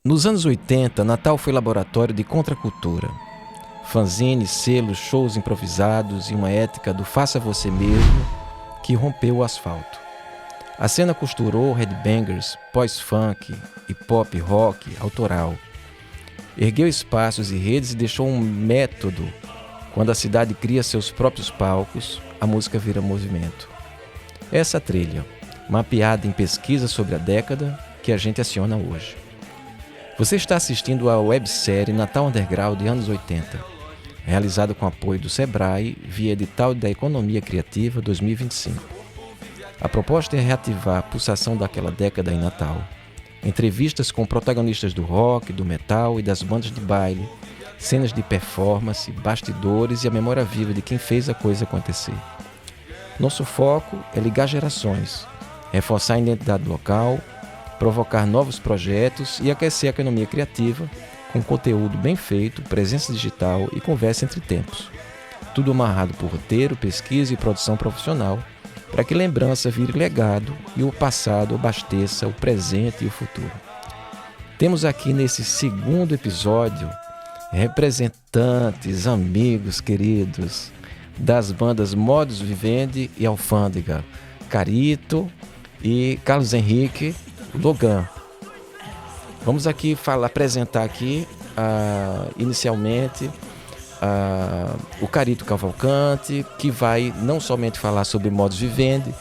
Nos anos 80, Natal foi laboratório de contracultura. Fanzines, selos, shows improvisados e uma ética do faça você mesmo que rompeu o asfalto. A cena costurou headbangers, pós-funk e pop rock autoral. Ergueu espaços e redes e deixou um método. Quando a cidade cria seus próprios palcos, a música vira movimento. Essa trilha, mapeada em pesquisa sobre a década que a gente aciona hoje. Você está assistindo à websérie Natal Underground de anos 80, realizada com apoio do Sebrae via edital da Economia Criativa 2025. A proposta é reativar a pulsação daquela década em Natal. Entrevistas com protagonistas do rock, do metal e das bandas de baile, cenas de performance, bastidores e a memória viva de quem fez a coisa acontecer. Nosso foco é ligar gerações, reforçar a identidade local, provocar novos projetos e aquecer a economia criativa com conteúdo bem feito, presença digital e conversa entre tempos. Tudo amarrado por roteiro, pesquisa e produção profissional, para que lembrança vire legado e o passado abasteça o presente e o futuro. Temos aqui nesse segundo episódio representantes, amigos queridos das bandas Modus Vivendi e Alfândega, Carito e Carlos Henrique Logan. Vamos aqui apresentar aqui inicialmente o Carito Cavalcante, que vai não somente falar sobre Modus Vivendi.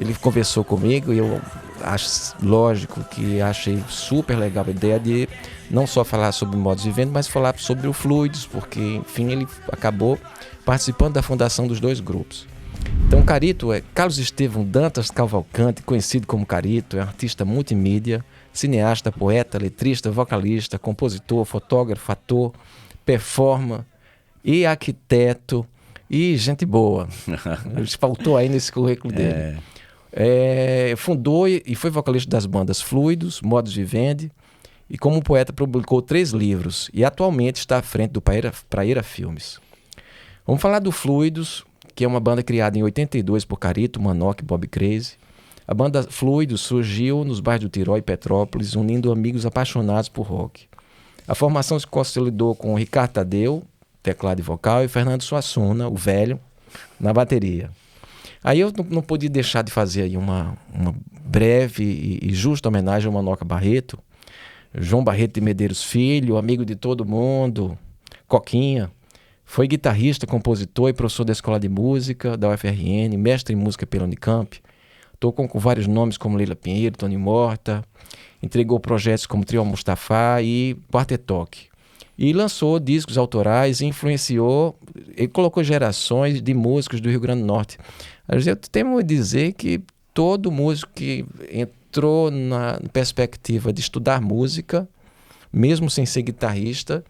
Ele conversou comigo e eu acho lógico que achei super legal a ideia de não só falar sobre Modus Vivendi, mas falar sobre o Fluidos, porque enfim ele acabou participando da fundação dos dois grupos. Então Carito é Carlos Estevão Dantas Cavalcante, conhecido como Carito, é um artista multimídia, cineasta, poeta, letrista, vocalista, compositor, fotógrafo, ator, performer e arquiteto e gente boa. Faltou aí nesse currículo dele. Fundou e foi vocalista das bandas Fluidos, Modus Vivendi, e como poeta publicou 3 livros e atualmente está à frente do Praeira Filmes. Vamos falar do Fluidos, que é uma banda criada em 82 por Carito, Manoc e Bob Crazy. A banda Fluidos surgiu nos bairros do Tirol e Petrópolis, unindo amigos apaixonados por rock. A formação se consolidou com Ricardo Tadeu, teclado e vocal, e Fernando Suassuna, o velho, na bateria. Aí eu não podia deixar de fazer aí uma breve e justa homenagem ao Manoca Barreto, João Barreto de Medeiros Filho, amigo de todo mundo, Coquinha. Foi guitarrista, compositor e professor da Escola de Música da UFRN, mestre em música pela Unicamp. Tocou com vários nomes como Leila Pinheiro, Tony Morta, entregou projetos como Trio Mustafa e Quartetoque. E lançou discos autorais e influenciou, ele colocou gerações de músicos do Rio Grande do Norte. Eu temo dizer que todo músico que entrou na perspectiva de estudar música, mesmo sem ser guitarrista,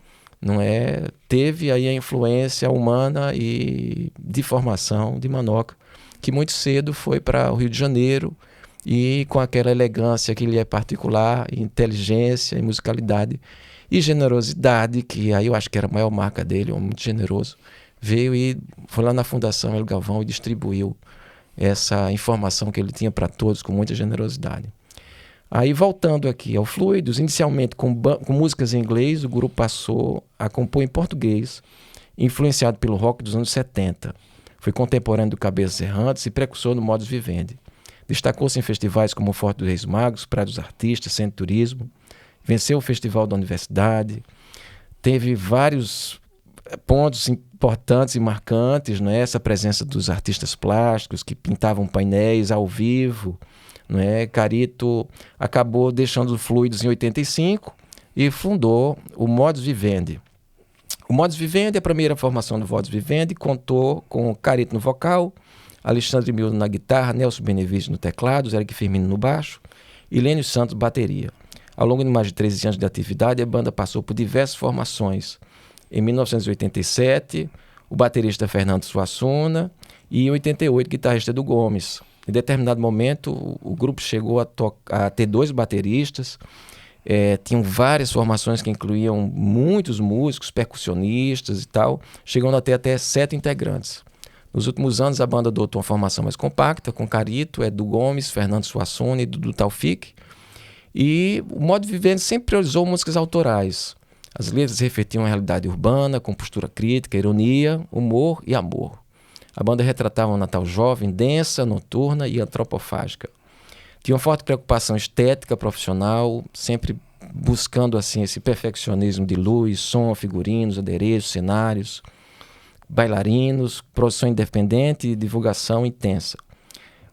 teve aí a influência humana e de formação de Manoca, que muito cedo foi para o Rio de Janeiro e com aquela elegância que lhe é particular, inteligência e musicalidade e generosidade, que aí eu acho que era a maior marca dele, um homem muito generoso, veio e foi lá na Fundação Hélio Galvão e distribuiu essa informação que ele tinha para todos com muita generosidade. Aí voltando aqui ao Fluidos, inicialmente com músicas em inglês, o grupo passou a compor em português, influenciado pelo rock dos anos 70. Foi contemporâneo do Cabeças Errantes e precursor no Modus Vivendi. Destacou-se em festivais como o Forte dos Reis Magos, Praia dos Artistas, Centro Turismo, venceu o Festival da Universidade, teve vários pontos importantes e marcantes, essa presença dos artistas plásticos que pintavam painéis ao vivo. Carito acabou deixando os Fluidos em 85 e fundou o Modus Vivendi. O Modus Vivendi, a primeira formação do Modus Vivendi, contou com Carito no vocal, Alexandre Milton na guitarra, Nelson Benevides no teclado, Eric Firmino no baixo e Lênio Santos bateria. Ao longo de mais de 13 anos de atividade, a banda passou por diversas formações. Em 1987, o baterista Fernando Suassuna e em 88, o guitarrista Edu Gomes. Em determinado momento, o grupo chegou a ter 2 bateristas, tinham várias formações que incluíam muitos músicos, percussionistas e tal, chegando até 7 integrantes. Nos últimos anos, a banda adotou uma formação mais compacta, com Carito, Edu Gomes, Fernando Suassuna e Dudu Taufik. E o Modo Vivendo sempre priorizou músicas autorais. As letras refletiam a realidade urbana, com postura crítica, ironia, humor e amor. A banda retratava um Natal jovem, densa, noturna e antropofágica. Tinha uma forte preocupação estética, profissional, sempre buscando assim esse perfeccionismo de luz, som, figurinos, adereços, cenários, bailarinos, produção independente e divulgação intensa.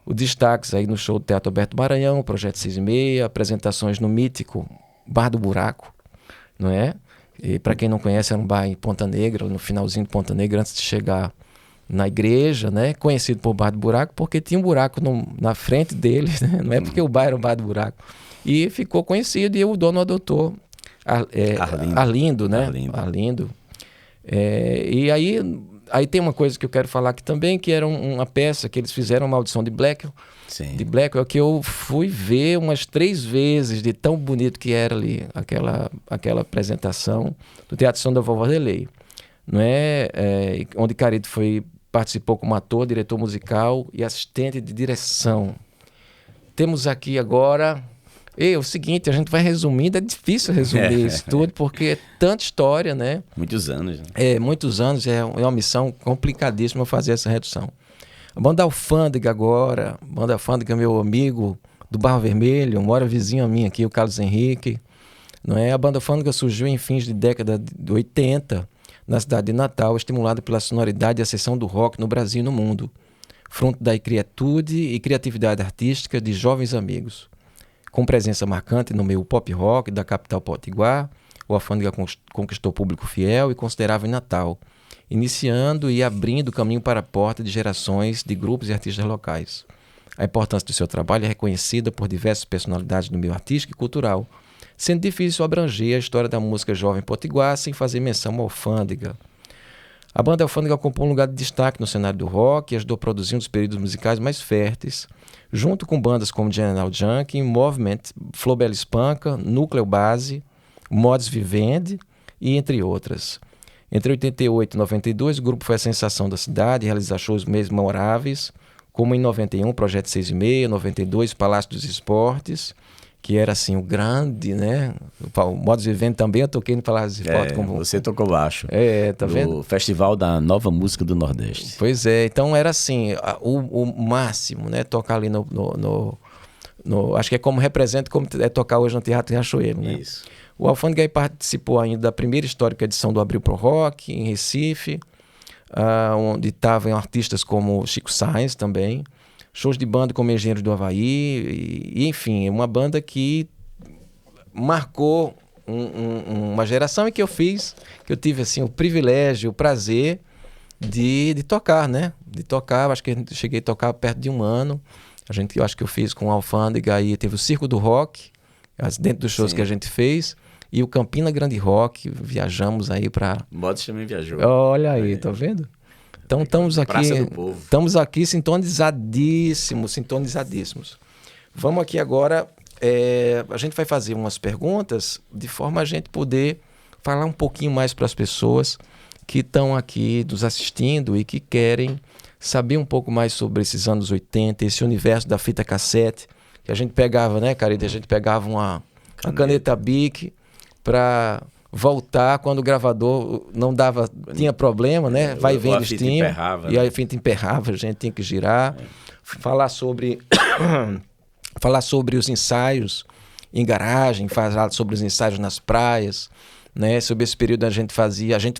Os destaques aí no show do Teatro Alberto Maranhão, o Projeto 6 e meia, apresentações no mítico Bar do Buraco, não é? E para quem não conhece, era um bar em Ponta Negra, no finalzinho de Ponta Negra, antes de chegar na igreja, né? Conhecido por Bar do Buraco, porque tinha um buraco na frente dele, né? Não é porque o bar era um Bar do Buraco. E ficou conhecido, e o dono adotou Arlindo, né? Arlindo. E aí tem uma coisa que eu quero falar aqui também, que era uma peça que eles fizeram, uma audição de Blackwell. Sim. De Blackwell, que eu fui ver umas 3 vezes, de tão bonito que era ali, aquela apresentação do Teatro São da Vovó Delei. Não é? Onde Carito participou como ator, diretor musical e assistente de direção. Temos aqui agora... o seguinte, a gente vai resumindo, é difícil resumir isso tudo, porque é tanta história, né? Muitos anos, né? Muitos anos, é uma missão complicadíssima fazer essa redução. A Banda Alfândega agora, Banda Alfândega, meu amigo do Barro Vermelho, mora vizinho a mim aqui, o Carlos Henrique, não é? A Banda Alfândega surgiu em fins de década de 80, na cidade de Natal, estimulada pela sonoridade e ascensão do rock no Brasil e no mundo, fruto da inquietude e criatividade artística de jovens amigos. Com presença marcante no meio pop rock da capital potiguar, o Alfândega conquistou público fiel e considerável em Natal, iniciando e abrindo caminho para a porta de gerações de grupos e artistas locais. A importância do seu trabalho é reconhecida por diversas personalidades do meio artístico e cultural, sendo difícil abranger a história da música jovem potiguar sem fazer menção ao Alfândega. A banda Alfândega ocupou um lugar de destaque no cenário do rock e ajudou a produzir um dos períodos musicais mais férteis, junto com bandas como General Junkie, Movement, Flobel Espanca, Núcleo Base, Mods Vivendi e entre outras. Entre 88 e 92, o grupo foi a sensação da cidade e realizar shows memoráveis, como em 91, Projeto 6 e meia, 92, Palácio dos Esportes, que era assim o grande, né? O Modos Vivendi também eu toquei no Palácio dos Esportes. Você tocou baixo. Tá vendo? No Festival da Nova Música do Nordeste. Pois é, então era assim, o máximo, né? Tocar ali acho que é como representa, como é tocar hoje no Teatro Riachuelo, né? Isso. O Alfândega participou ainda da primeira histórica edição do Abril Pro Rock, em Recife, onde estavam artistas como Chico Sainz também, shows de banda como Engenheiros do Havaí, e enfim, uma banda que marcou uma geração em que eu tive assim, o privilégio, o prazer de tocar, né? De tocar, acho que eu cheguei a tocar perto de 1 ano. Eu acho que eu fiz com o Alfândega, aí teve o Circo do Rock, dentro dos shows Sim. que a gente fez, e o Campina Grande Rock, viajamos aí para... Modos também viajou. Olha aí, tá vendo? Então estamos aqui sintonizadíssimos. Vamos aqui agora, a gente vai fazer umas perguntas de forma a gente poder falar um pouquinho mais para as pessoas que estão aqui nos assistindo e que querem saber um pouco mais sobre esses anos 80, esse universo da fita cassete, que a gente pegava, né, Carita? A gente pegava uma caneta Bic para voltar quando o gravador não dava, tinha problema, né? Vai vendo eles tinham, e aí a fita emperrava, a gente tinha que girar. Falar sobre os ensaios em garagem, falar sobre os ensaios nas praias, né? Sobre esse período a gente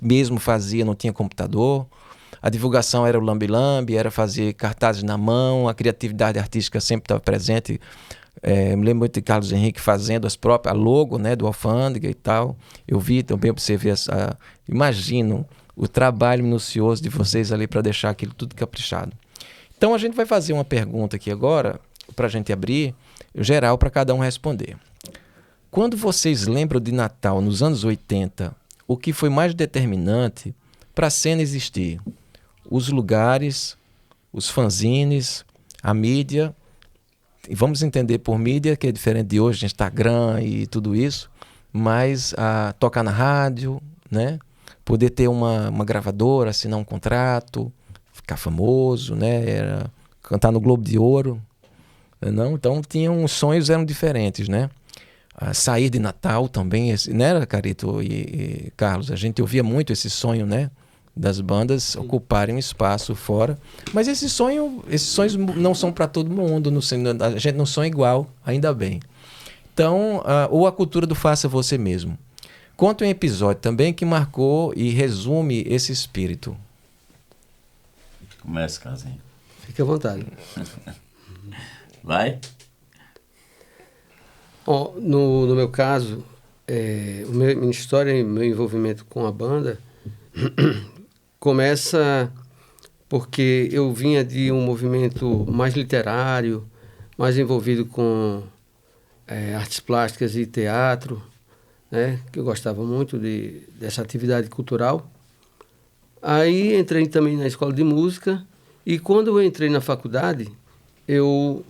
mesmo fazia, não tinha computador. A divulgação era o lambe-lambe, era fazer cartazes na mão, a criatividade artística sempre estava presente. Me lembro muito de Carlos Henrique fazendo a logo, né, do Alfândega e tal. Eu vi também, observei imagino o trabalho minucioso de vocês ali para deixar aquilo tudo caprichado. Então a gente vai fazer uma pergunta aqui agora, para a gente abrir, geral, para cada um responder. Quando vocês lembram de Natal nos anos 80, o que foi mais determinante para a cena existir? Os lugares, os fanzines, a mídia. E vamos entender por mídia, que é diferente de hoje, Instagram e tudo isso, mas tocar na rádio, né? Poder ter uma gravadora, assinar um contrato, ficar famoso, né? Cantar no Globo de Ouro. Não? Então os sonhos eram diferentes, né? sair de Natal também, né, Carito e Carlos? A gente ouvia muito esse sonho, né? Das bandas ocuparem um espaço fora. Mas esses sonhos não são para todo mundo. A gente não sonha igual, ainda bem. Então, ou a cultura do faça você mesmo. Conta um episódio também que marcou e resume esse espírito. Começa, Casinho. Fique à vontade. Vai. No meu caso, minha história e meu envolvimento com a banda começa porque eu vinha de um movimento mais literário, mais envolvido com artes plásticas e teatro, né? Que eu gostava muito dessa atividade cultural. Aí entrei também na escola de música e quando eu entrei na faculdade, eu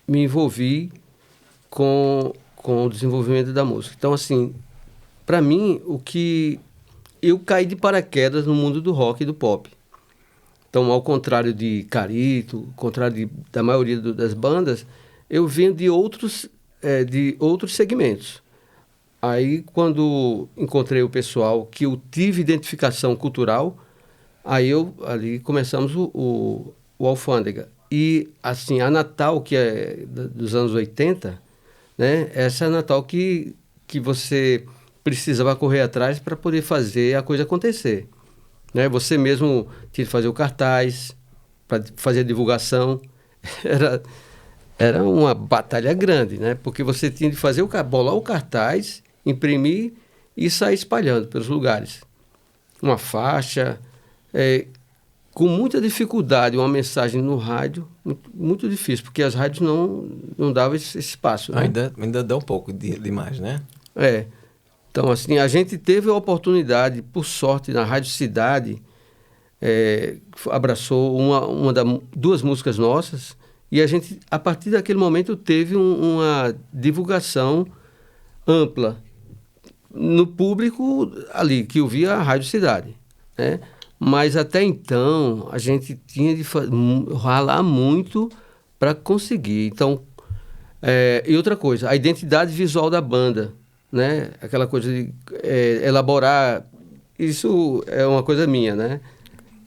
me envolvi com o desenvolvimento da música. Então, assim, para mim, eu caí de paraquedas no mundo do rock e do pop. Então, ao contrário de Carito, ao contrário da maioria das bandas, eu venho de outros segmentos. Aí, quando encontrei o pessoal que eu tive identificação cultural, ali começamos o Alfândega. E, assim, a Natal, que é dos anos 80, né? Essa é a Natal que você precisava correr atrás para poder fazer a coisa acontecer. Né? Você mesmo tinha que fazer o cartaz, para fazer a divulgação. Era uma batalha grande, né? Porque você tinha de fazer bolar o cartaz, imprimir e sair espalhando pelos lugares. Uma faixa, com muita dificuldade, uma mensagem no rádio, muito, muito difícil, porque as rádios não davam esse espaço. Né? Ainda dá um pouco demais, né? Então, assim, a gente teve a oportunidade, por sorte, na Rádio Cidade, abraçou duas músicas nossas, e a gente, a partir daquele momento, teve uma divulgação ampla no público ali, que ouvia a Rádio Cidade, né? Mas até então, a gente tinha de ralar muito para conseguir. Então, e outra coisa, a identidade visual da banda, né? Aquela coisa de elaborar, isso é uma coisa minha, né?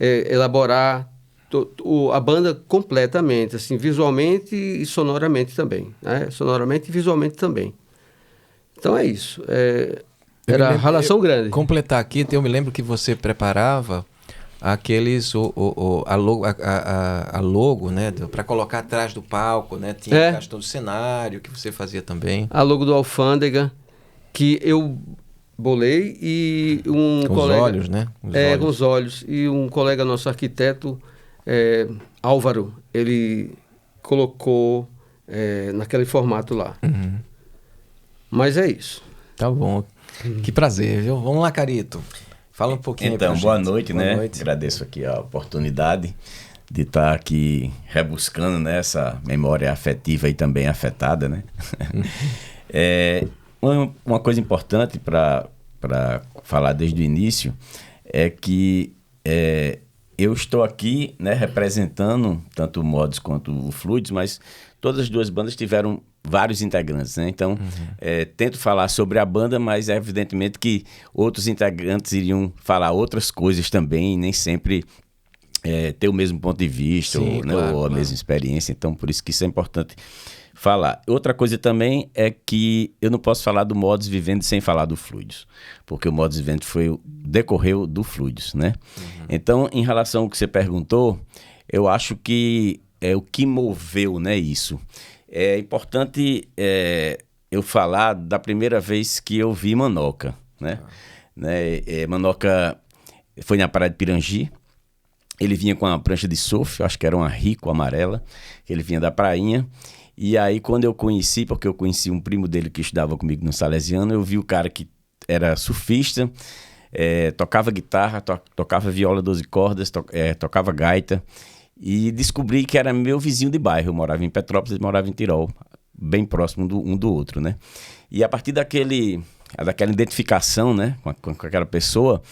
Elaborar a banda completamente, assim, visualmente e sonoramente também, né? Sonoramente e visualmente também. Então é isso. Era uma relação grande. Completar aqui, eu me lembro que você preparava a logo, né, para colocar atrás do palco, né? Tinha a questão do cenário que você fazia também. A logo do Alfândega, que eu bolei e um com colega... os olhos, né? Com os olhos. E um colega nosso, arquiteto, Álvaro, ele colocou naquele formato lá. Uhum. Mas é isso. Tá bom. Que prazer, viu? Vamos lá, Carito. Fala um pouquinho. Então, boa noite, né? Noite. Agradeço aqui a oportunidade de estar aqui rebuscando, né, essa memória afetiva e também afetada, né? Uma coisa importante para falar desde o início é que eu estou aqui, né, representando tanto o Mods quanto o Fluidos, mas todas as duas bandas tiveram vários integrantes, né? Então, tento falar sobre a banda, mas evidentemente que outros integrantes iriam falar outras coisas também, nem sempre ter o mesmo ponto de vista. Sim, ou a mesma experiência. Então, por isso que isso é importante falar. Outra coisa também é que eu não posso falar do Modus Vivendi sem falar do Fluidos, porque o Modus Vivendi decorreu do Fluidos, né? Então, em relação ao que você perguntou, eu acho que é o que moveu, né, isso. É importante eu falar da primeira vez que eu vi Manoca, né? Manoca foi na Praia de Pirangi. Ele vinha com uma prancha de surf, acho que era uma Rico amarela, que ele vinha da prainha. E aí, quando eu conheci, porque eu conheci um primo dele que estudava comigo no Salesiano, eu vi o cara que era surfista, tocava guitarra, tocava viola 12 cordas, tocava gaita. E descobri que era meu vizinho de bairro. Eu morava em Petrópolis, ele morava em Tirol, bem próximo um do outro, né? E a partir daquela identificação, né, com aquela pessoa,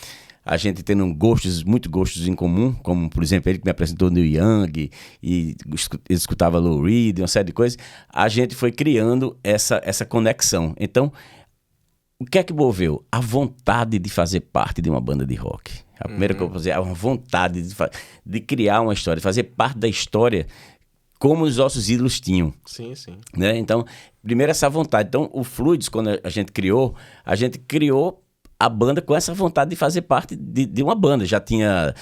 a gente tendo muitos gostos em comum, como, por exemplo, ele que me apresentou Neil Young, e escutava Lou Reed, uma série de coisas, a gente foi criando essa conexão. Então, o que é que moveu? A vontade de fazer parte de uma banda de rock. A primeira coisa que eu vou dizer, a vontade de criar uma história, de fazer parte da história como os nossos ídolos tinham. Sim, sim. Né? Então, primeiro essa vontade. Então, o Fluidos, quando a gente criou a banda com essa vontade de fazer parte de uma banda. Já tinha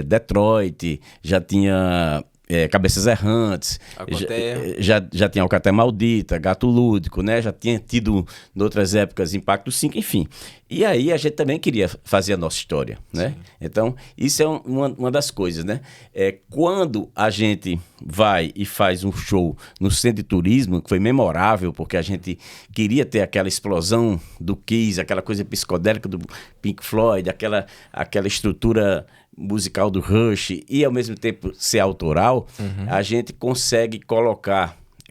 Detroit, já tinha Cabeças Errantes, já tinha Alcaté Maldita, Gato Lúdico, né? Já tinha tido, em outras épocas, Impacto 5, enfim. E aí a gente também queria fazer a nossa história, né? Então, isso é uma das coisas, né? Quando a gente vai e faz um show no Centro de Turismo, que foi memorável, porque a gente queria ter aquela explosão do Kiss, aquela coisa psicodélica do Pink Floyd, aquela estrutura musical do Rush e ao mesmo tempo ser autoral, a gente consegue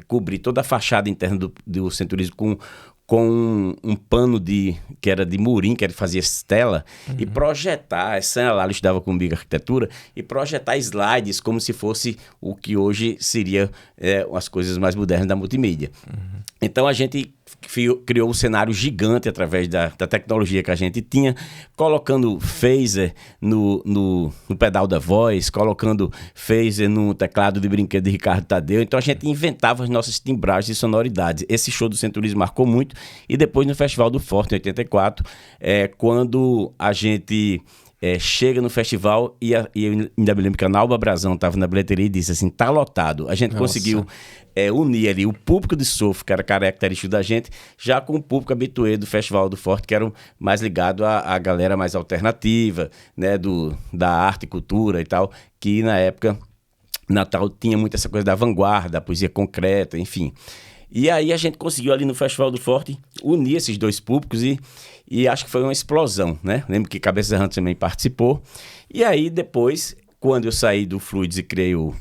cobrir toda a fachada interna do Centro Turismo com um pano que era de murim, que fazia estela, e projetar, essa lá estudava comigo arquitetura, e projetar slides como se fosse o que hoje seria as coisas mais modernas da multimídia. Então a gente criou um cenário gigante através da tecnologia que a gente tinha, colocando phaser no pedal da voz, colocando phaser no teclado de brinquedo de Ricardo Tadeu. Então a gente inventava as nossas timbragens e sonoridades. Esse show do Centro Turismo marcou muito. E depois no Festival do Forte, em 84, quando a gente chega no festival e eu ainda me lembro que a Nalba Brazão estava na bilheteria e disse assim, tá lotado. A gente conseguiu unir ali o público de surf, que era característico da gente, já com o público habituê do Festival do Forte, que era mais ligado à galera mais alternativa, né, da arte e cultura e tal, que na época Natal tinha muito essa coisa da vanguarda, da poesia concreta, enfim. E aí a gente conseguiu ali no Festival do Forte unir esses dois públicos e acho que foi uma explosão, né? Lembro que Cabeça Errante também participou. E aí depois, quando eu saí do Fluidos e criei o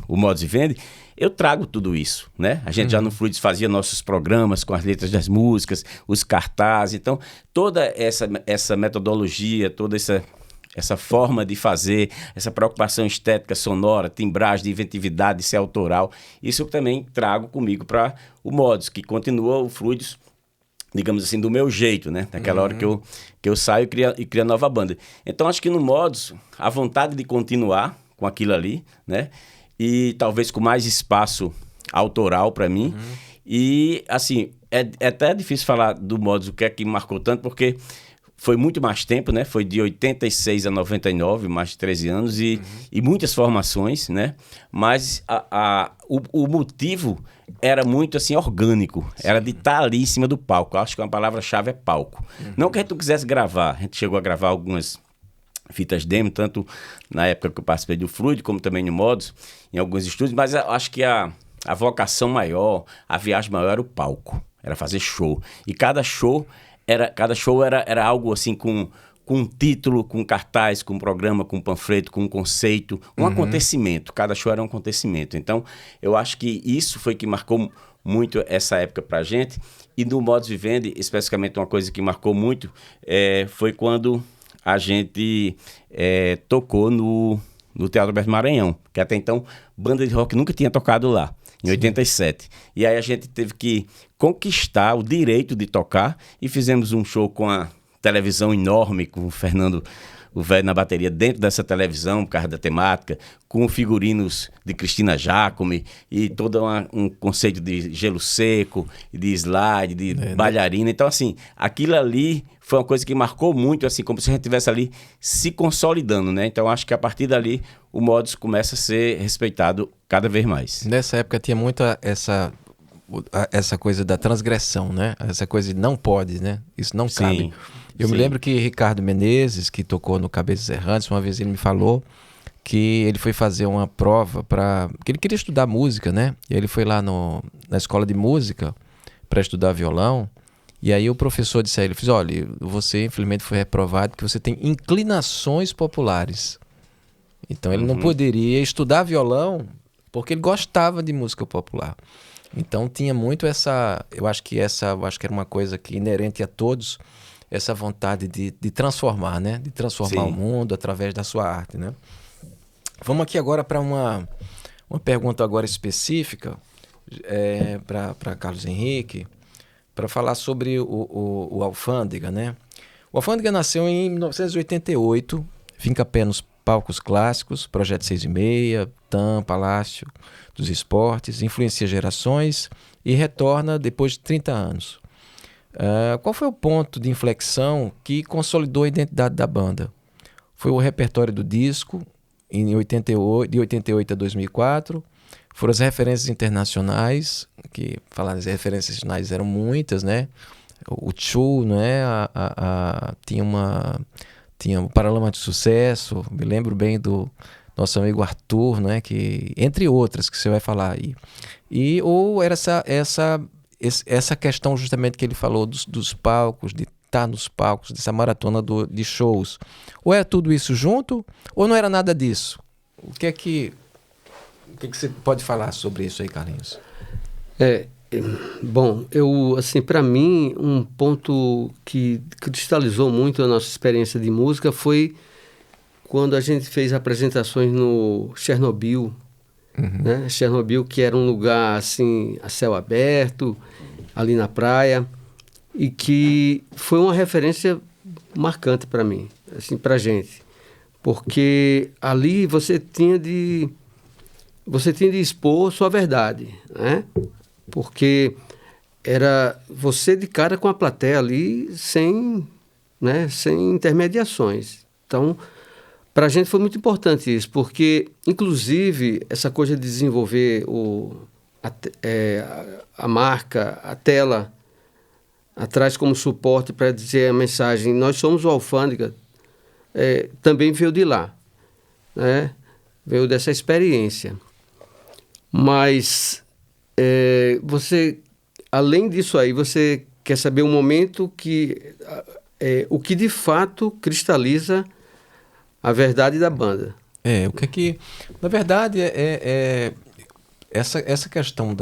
Modus Vivendi, eu trago tudo isso, né? A gente já no Fluidos fazia nossos programas com as letras das músicas, os cartazes. Então, toda essa metodologia, toda essa forma de fazer, essa preocupação estética, sonora, timbragem, de inventividade, de ser autoral, isso eu também trago comigo para o Modus, que continua o Fluidos, digamos assim, do meu jeito, né? Naquela hora que eu saio e crio a nova banda. Então, acho que no Modus, a vontade de continuar com aquilo ali, né? E talvez com mais espaço autoral para mim. E, assim, é até difícil falar do Modus, o que é que marcou tanto, porque foi muito mais tempo, né? Foi de 86 a 99, mais de 13 anos, e muitas formações, né? Mas o motivo era muito, assim, orgânico. Sim. Era de estar ali em cima do palco. Acho que uma palavra-chave é palco. Não que a gente não quisesse gravar. A gente chegou a gravar algumas fitas demo, tanto na época que eu participei do Fluid, como também no Modus, em alguns estúdios, mas acho que a vocação maior, a viagem maior era o palco. Era fazer show. E cada show era algo assim com um título, com cartaz, com um programa, com um panfleto, com um conceito, um acontecimento. Cada show era um acontecimento. Então, eu acho que isso foi que marcou muito essa época pra gente. E no Modus Vivendi, especificamente uma coisa que marcou muito, foi quando a gente tocou no Teatro Alberto Maranhão, que até então banda de rock nunca tinha tocado lá. Em 87. E aí a gente teve que conquistar o direito de tocar e fizemos um show com a televisão enorme, com o Fernando, o velho na bateria, dentro dessa televisão, por causa da temática, com figurinos de Cristina Jacome e todo um conceito de gelo seco, de slide, de bailarina. Então, assim, aquilo ali foi uma coisa que marcou muito, assim, como se a gente estivesse ali se consolidando, né? Então, acho que a partir dali o Modus começa a ser respeitado cada vez mais. Nessa época tinha muito essa coisa da transgressão, né? Essa coisa de não pode, né? Isso não cabe. Eu me lembro que Ricardo Menezes, que tocou no Cabeças Errantes, uma vez ele me falou que ele foi fazer uma prova que ele queria estudar música, né? E aí ele foi lá na escola de música para estudar violão. E aí o professor disse a ele, olha, você infelizmente foi reprovado porque você tem inclinações populares. Então ele não poderia estudar violão porque ele gostava de música popular. Então tinha muito eu acho que era uma coisa que inerente a todos, essa vontade de transformar, né? De transformar Sim. o mundo através da sua arte, né? Vamos aqui agora para uma pergunta agora específica para Carlos Henrique, para falar sobre o Alfândega, né? O Alfândega nasceu em 1988, finca pé nos palcos clássicos, Projeto 6 e Meia, TAM, Palácio dos Esportes, influencia gerações e retorna depois de 30 anos. Qual foi o ponto de inflexão que consolidou a identidade da banda? Foi o repertório do disco, de 88 a 2004, foram as referências internacionais, que falar das referências internacionais eram muitas, né? O Chu, né? Tinha o Paralamas de Sucesso, me lembro bem do nosso amigo Arthur, né? Que, entre outras que você vai falar aí. Ou era essa questão justamente que ele falou dos palcos, de estar nos palcos, dessa maratona de shows. Ou é tudo isso junto, ou não era nada disso? O que é que você pode falar sobre isso aí, Carlinhos? Bom, assim, para mim, um ponto que cristalizou muito a nossa experiência de música foi quando a gente fez apresentações no Chernobyl, né? Chernobyl, que era um lugar assim a céu aberto, ali na praia, e que foi uma referência marcante para mim, assim, para gente, porque ali você tinha de expor sua verdade, né? Porque era você de cara com a plateia ali sem intermediações. Então, para a gente foi muito importante isso, porque, inclusive, essa coisa de desenvolver a marca, a tela atrás como suporte para dizer a mensagem, nós somos o Alfândega, também veio de lá, né? Veio dessa experiência. Mas você, além disso aí, você quer saber um momento o que de fato cristaliza a verdade da banda. O que é que... Na verdade, essa questão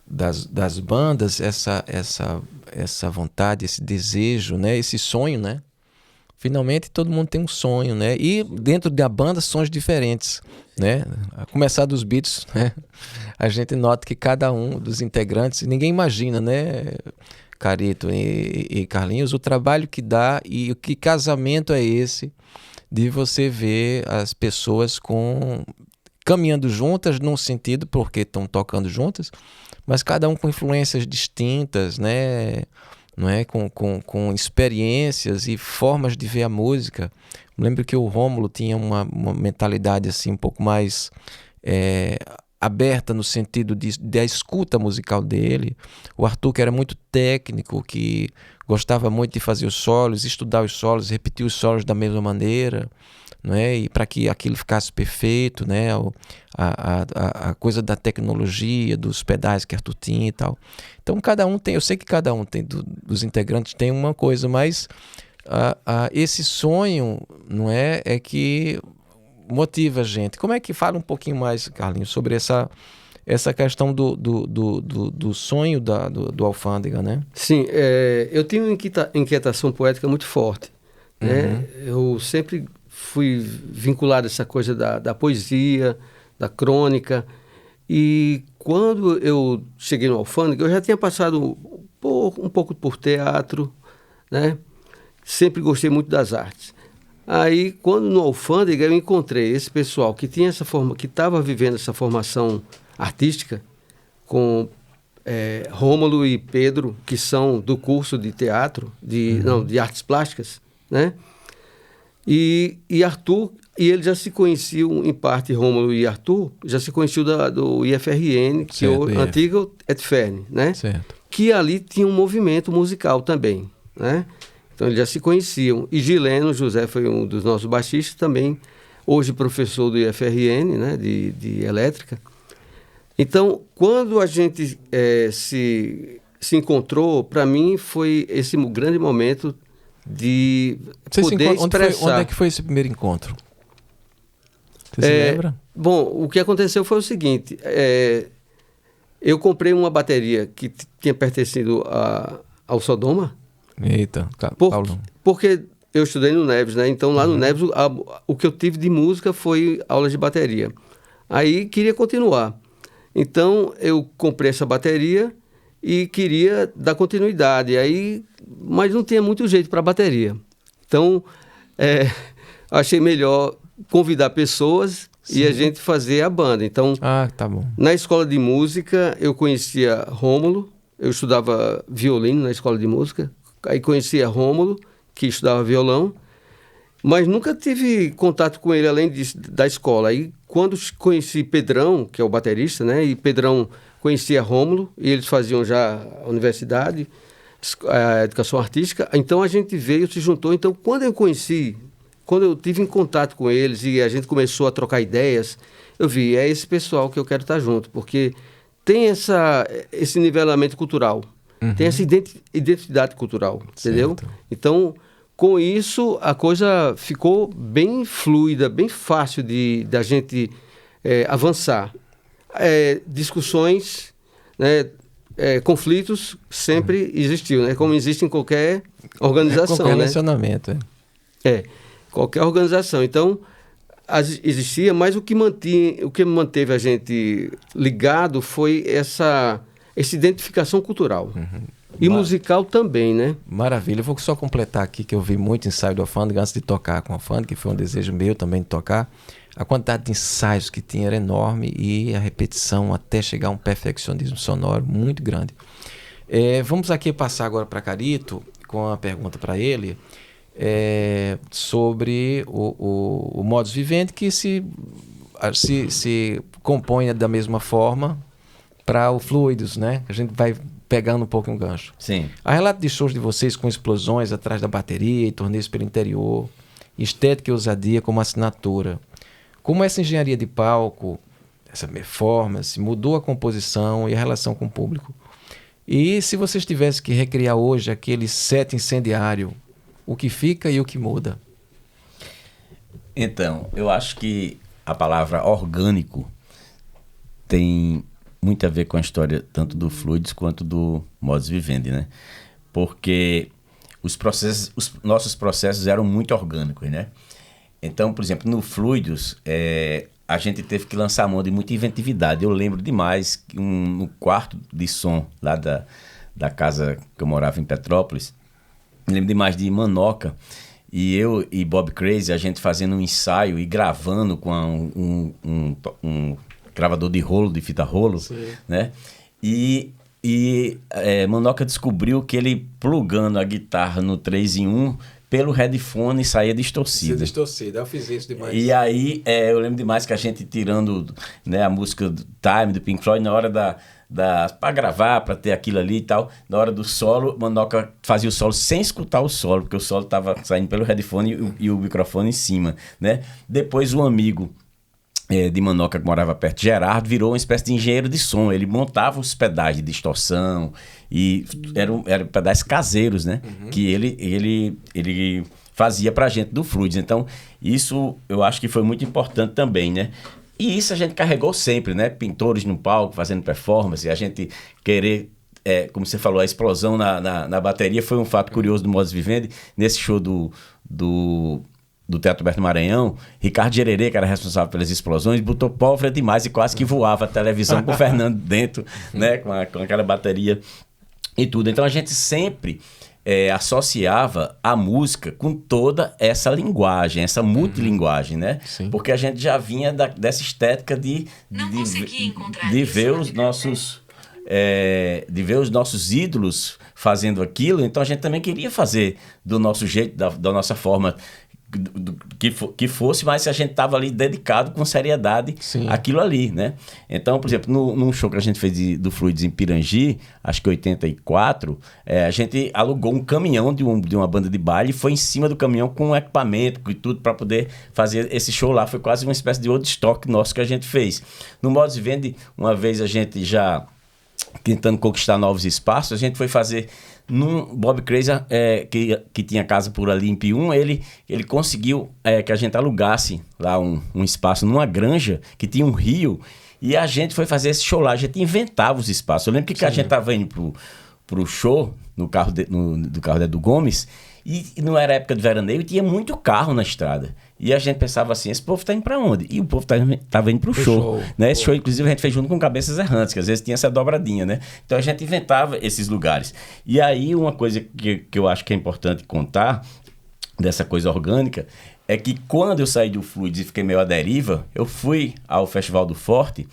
das bandas, essa vontade, esse desejo, né? Esse sonho, né? Finalmente todo mundo tem um sonho, né? E dentro da banda, sonhos diferentes, né? A começar dos Beatles, né? A gente nota que cada um dos integrantes, ninguém imagina, né? Carito e Carlinhos, o trabalho que dá e o que casamento é esse de você ver as pessoas caminhando juntas num sentido, porque estão tocando juntas, mas cada um com influências distintas, né? Não é? Com experiências e formas de ver a música. Eu lembro que o Rômulo tinha uma mentalidade assim, um pouco mais aberta no sentido da escuta musical dele. O Arthur, que era muito técnico, que gostava muito de fazer os solos, estudar os solos, repetir os solos da mesma maneira, não é? E para que aquilo ficasse perfeito, né? A coisa da tecnologia, dos pedais que Arthur tinha e tal. Então cada um tem, eu sei que cada um tem, dos integrantes tem uma coisa, mas esse sonho, não é que motiva a gente. Como é que fala um pouquinho mais, Carlinhos, sobre essa questão do sonho do Alfândega, né? Sim, eu tenho uma inquietação poética muito forte, né? Eu sempre fui vinculado a essa coisa da poesia, da crônica, e quando eu cheguei no Alfândega, eu já tinha passado um pouco por teatro, né? Sempre gostei muito das artes. Aí, quando no Alfândega, eu encontrei esse pessoal que tinha que estava vivendo essa formação artística, com Rômulo e Pedro, que são do curso de teatro, de artes plásticas, né? E Arthur, e eles já se conheciam, em parte, Rômulo e Arthur, já se conheciam do IFRN, que é o antigo Etfern, né? Certo. Que ali tinha um movimento musical também, né? Então eles já se conheciam. E Gileno José foi um dos nossos baixistas também, hoje professor do IFRN, né? de elétrica. Então, quando a gente se encontrou, para mim foi esse grande momento de poder expressar. Onde é que foi esse primeiro encontro? Você se lembra? Bom, o que aconteceu foi o seguinte, eu comprei uma bateria que tinha pertencido ao Sodoma, Eita, Paulo. Porque eu estudei no Neves, né? Então lá no Neves o que eu tive de música foi aulas de bateria. Aí queria continuar. Então eu comprei essa bateria e queria dar continuidade. Aí, mas não tinha muito jeito para bateria. Então achei melhor convidar pessoas e a gente fazer a banda. Então, tá bom. Na escola de música eu conhecia Rômulo. Eu estudava violino na escola de música. Aí conhecia Rômulo, que estudava violão, mas nunca tive contato com ele além da escola. Aí, quando conheci Pedrão, que é o baterista, né? E Pedrão conhecia Rômulo, e eles faziam já a universidade, a educação artística. Então, a gente veio, se juntou. Então, quando eu tive em contato com eles e a gente começou a trocar ideias, eu vi, é esse pessoal que eu quero estar junto, porque tem esse nivelamento cultural. Tem essa identidade cultural, entendeu? Então, com isso, a coisa ficou bem fluida, bem fácil da gente avançar. Discussões, né, conflitos sempre existiu, né? Como existe em qualquer organização. Qualquer relacionamento. Qualquer organização. Então, existia, mas o que manteve a gente ligado foi essa identificação cultural. E musical também, né? Maravilha. Eu vou só completar aqui que eu vi muito ensaio do Alfândega antes de tocar com a Alfândega, que foi um desejo meu também de tocar. A quantidade de ensaios que tinha era enorme e a repetição até chegar a um perfeccionismo sonoro muito grande. Vamos aqui passar agora para Carito com a pergunta para ele sobre o modus vivendi, que se compõe da mesma forma para o Fluidos, né? A gente vai pegando um pouco um gancho. Sim. A relato de shows de vocês com explosões atrás da bateria e turnês pelo interior, estética e ousadia como assinatura. Como essa engenharia de palco, essa performance, mudou a composição e a relação com o público? E se vocês tivessem que recriar hoje aquele set incendiário, o que fica e o que muda? Então, eu acho que a palavra orgânico tem muito a ver com a história tanto do Fluidos quanto do modus vivendi, né? Porque os nossos processos eram muito orgânicos, né? Então, por exemplo, no Fluidos, a gente teve que lançar mão de muita inventividade. Eu lembro demais que no quarto de som lá da casa que eu morava em Petrópolis, lembro demais de Manoca, e eu e Bob Crazy, a gente fazendo um ensaio e gravando com um gravador de rolo, de fita rolo, né? E Manoca descobriu que ele plugando a guitarra no 3-em-1, pelo headphone saía distorcido. Eu fiz isso demais. E aí, eu lembro demais que a gente tirando, né, a música do Time, do Pink Floyd, na hora para gravar, para ter aquilo ali e tal, na hora do solo, Manoca fazia o solo sem escutar o solo, porque o solo estava saindo pelo headphone e o microfone em cima, né? Depois um amigo de Manoca que morava perto, Gerardo, virou uma espécie de engenheiro de som. Ele montava os pedais de distorção e eram pedais caseiros, né? Que ele fazia pra gente do Fluidos. Então, isso eu acho que foi muito importante também, né? E isso a gente carregou sempre, né? Pintores no palco, fazendo performance, a gente querer, como você falou, a explosão na bateria foi um fato curioso do Modus Vivendi. Nesse show do Teatro Alberto Maranhão, Ricardo Gererê, que era responsável pelas explosões, botou pólvora demais e quase que voava a televisão com o Fernando dentro, né? Com aquela bateria e tudo. Então a gente sempre associava a música com toda essa linguagem, essa multilinguagem, né? Sim. Porque a gente já vinha dessa estética de ver os nossos ídolos fazendo aquilo. Então a gente também queria fazer do nosso jeito, da nossa forma, que fosse, mas a gente estava ali dedicado com seriedade àquilo ali, né? Então, por exemplo, num show que a gente fez do Fluidos em Pirangi, acho que 84, a gente alugou um caminhão de uma banda de baile e foi em cima do caminhão com equipamento e tudo para poder fazer esse show lá. Foi quase uma espécie de Woodstock nosso que a gente fez. No Modus Vivendi, uma vez a gente já tentando conquistar novos espaços, a gente foi fazer num Bob Crazy, que tinha casa por ali em Pium, ele conseguiu que a gente alugasse lá um espaço numa granja que tinha um rio, e a gente foi fazer esse show lá. A gente inventava os espaços. Eu lembro que a gente estava indo pro show no carro do carro do Gomes, e não era época de veraneio, e tinha muito carro na estrada. E a gente pensava assim, esse povo tá indo pra onde? E o povo tava indo pro show. Né? Esse show, inclusive, a gente fez junto com Cabeças Errantes, que às vezes tinha essa dobradinha, né? Então a gente inventava esses lugares. E aí uma coisa que eu acho que é importante contar, dessa coisa orgânica, é que quando eu saí do Fluidos e fiquei meio à deriva, eu fui ao Festival do Forte,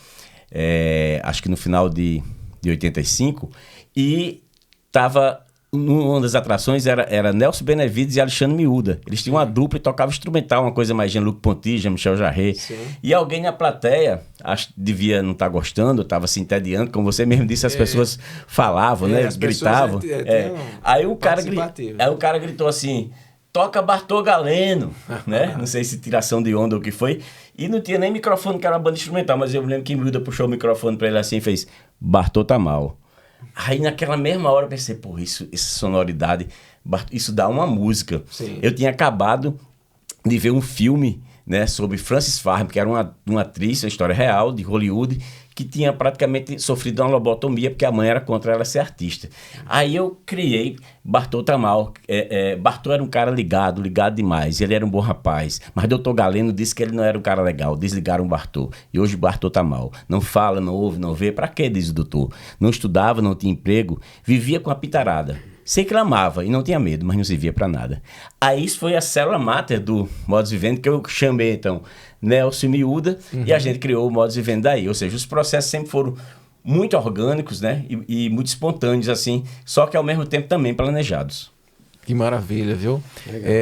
acho que no final de 85, e tava... Uma das atrações era Nelson Benevides e Alexandre Miúda. Eles tinham uma dupla e tocavam instrumental, uma coisa mais Jean-Luc Ponty, Jean-Michel Jarre. E alguém na plateia, acho que devia não estar gostando, estava se entediando, como você mesmo disse, as pessoas falavam, né? Gritavam. Aí o cara gritou assim, toca Bartô Galeno, né? Não sei se tiração de onda ou o que foi. E não tinha nem microfone, que era uma banda instrumental, mas eu lembro que Miúda puxou o microfone para ele assim e fez, Bartô tá mal. Aí naquela mesma hora eu pensei, pô, essa sonoridade, isso dá uma música. Sim. Eu tinha acabado de ver um filme, né, sobre Frances Farm, que era uma atriz, uma história real de Hollywood, que tinha praticamente sofrido uma lobotomia porque a mãe era contra ela ser artista. Aí eu criei Bartô tá mal. Bartô era um cara ligado demais, ele era um bom rapaz, mas Dr. Galeno disse que ele não era um cara legal, desligaram o Bartô, e hoje o Bartô tá mal, não fala, não ouve, não vê, pra quê, diz o doutor, não estudava, não tinha emprego, vivia com a pitarada, se reclamava e não tinha medo, mas não servia pra nada. Aí isso foi a célula máter do Modus Vivendi, que eu chamei então Nelson Miúda, e a gente criou o Modus Vivendi daí. Ou seja, os processos sempre foram muito orgânicos, né? E muito espontâneos, assim, só que ao mesmo tempo também planejados. Que maravilha, viu?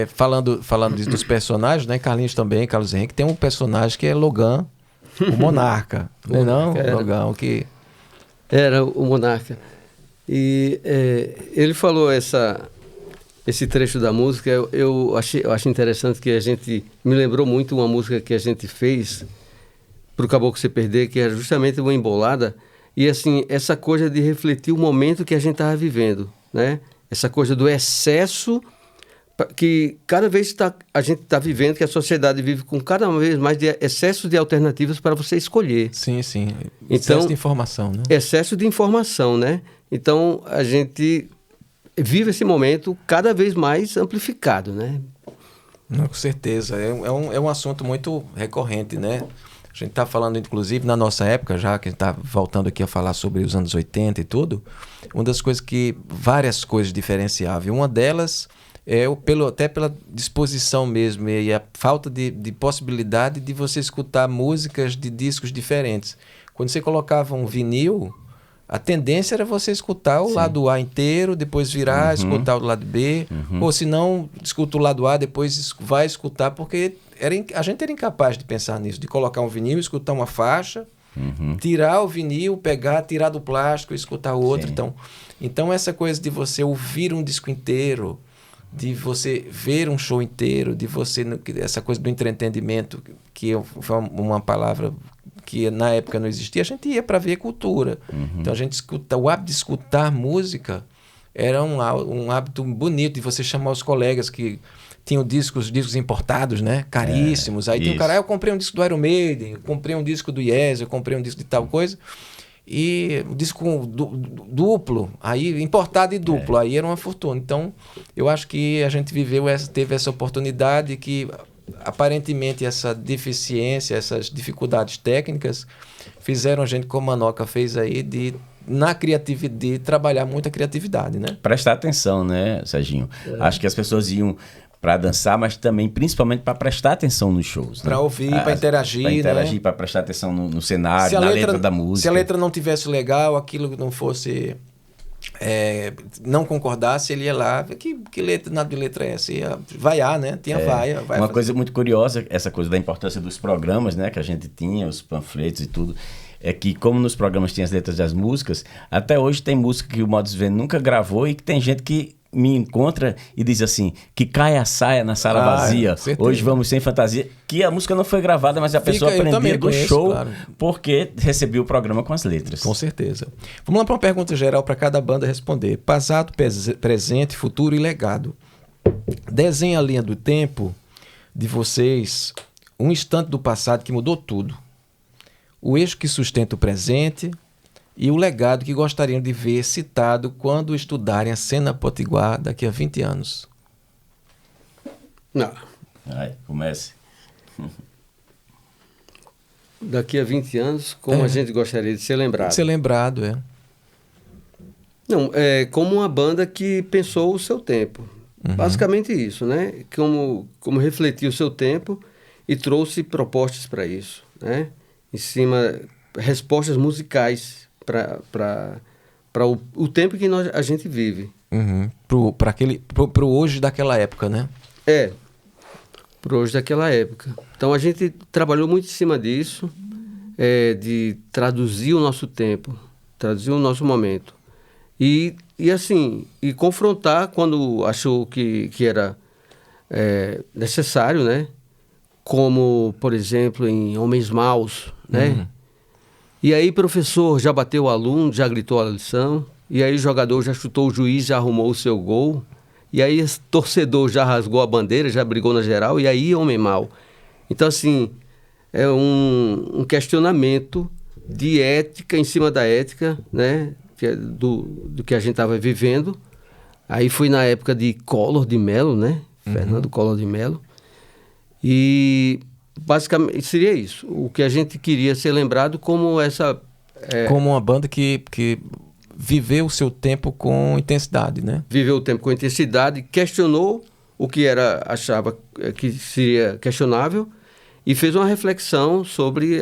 Falando dos personagens, né? Carlinhos também, Carlos Henrique, tem um personagem que é Logan, o Monarca. Não? Logan, que... Era o Monarca. E ele falou esse trecho da música, eu acho interessante, que a gente me lembrou muito uma música que a gente fez pro Caboclo Se Perder, que era justamente uma embolada, e assim, essa coisa de refletir o momento que a gente estava vivendo, né? Essa coisa do excesso que cada vez a gente está vivendo, que a sociedade vive com cada vez mais de excesso de alternativas para você escolher. Sim. Excesso de informação, né? Excesso de informação, né? Então, a gente vive esse momento cada vez mais amplificado, né? Não, com certeza. É um assunto muito recorrente, né? A gente está falando, inclusive, na nossa época, já que a gente está voltando aqui a falar sobre os anos 80 e tudo, uma das coisas que várias coisas diferenciavam. Uma delas até pela disposição mesmo e a falta de possibilidade de você escutar músicas de discos diferentes. Quando você colocava um vinil, a tendência era você escutar o lado A inteiro, depois virar, escutar o lado B, ou se não, escuta o lado A, depois vai escutar, porque a gente era incapaz de pensar nisso, de colocar um vinil, escutar uma faixa, tirar o vinil, tirar do plástico e escutar o outro. Então essa coisa de você ouvir um disco inteiro, de você ver um show inteiro, essa coisa do entretenimento, que foi uma palavra que na época não existia, a gente ia para ver cultura. Então a gente o hábito de escutar música era um hábito bonito, de você chamar os colegas que tinham discos importados, né? Caríssimos. Aí tem um cara, eu comprei um disco do Iron Maiden, eu comprei um disco do Yes, eu comprei um disco de tal coisa. E o disco duplo, aí importado e duplo, aí era uma fortuna. Então, eu acho que a gente teve essa oportunidade que, aparentemente, essa deficiência, essas dificuldades técnicas fizeram a gente, como a Manoca fez aí, de trabalhar muita criatividade, né? Prestar atenção, né, Serginho? Acho que as pessoas iam para dançar, mas também, principalmente, para prestar atenção nos shows. Para ouvir, para interagir. Para interagir, né? Para prestar atenção no cenário, na letra da música. Se a letra não tivesse legal, aquilo não fosse... não concordasse, ele ia lá, que letra, nada de letra é essa? Ia vaiar, né? Tinha vaia. Uma coisa muito curiosa, essa coisa da importância dos programas, né? Que a gente tinha, os panfletos e tudo, é que como nos programas tinha as letras das músicas, até hoje tem música que o Modus Vivendi nunca gravou e que tem gente que me encontra e diz assim, que cai a saia na sala vazia, hoje vamos sem fantasia, que a música não foi gravada, mas a pessoa aprendeu do show, claro, porque recebeu o programa com as letras. Com certeza. Vamos lá para uma pergunta geral para cada banda responder. Passado, presente, futuro e legado. Desenha a linha do tempo de vocês, um instante do passado que mudou tudo. O eixo que sustenta o presente e o legado que gostariam de ver citado quando estudarem a cena potiguar daqui a 20 anos. Não. Vai, comece. Daqui a 20 anos, como a gente gostaria de ser lembrado? De ser lembrado, é. Não, é como uma banda que pensou o seu tempo. Basicamente isso, né? Como refletiu o seu tempo e trouxe propostas para isso, né? Em cima, respostas musicais para o tempo que a gente vive. Uhum. Pro hoje daquela época, né? Pro hoje daquela época. Então a gente trabalhou muito em cima disso, de traduzir o nosso tempo, traduzir o nosso momento. E assim, e confrontar quando achou que era necessário, né? Como, por exemplo, em Homens Maus, né? E aí, professor já bateu o aluno, já gritou a lição, e aí o jogador já chutou o juiz, já arrumou o seu gol, e aí esse torcedor já rasgou a bandeira, já brigou na geral, e aí Homem Mau. Então, assim, é um questionamento de ética em cima da ética, né? Do que a gente estava vivendo. Aí foi na época de Collor de Mello, né? Fernando Collor de Mello. E basicamente seria isso. O que a gente queria ser lembrado como essa... Como uma banda que viveu o seu tempo com intensidade, né? Viveu o tempo com intensidade, questionou o que achava que seria questionável e fez uma reflexão sobre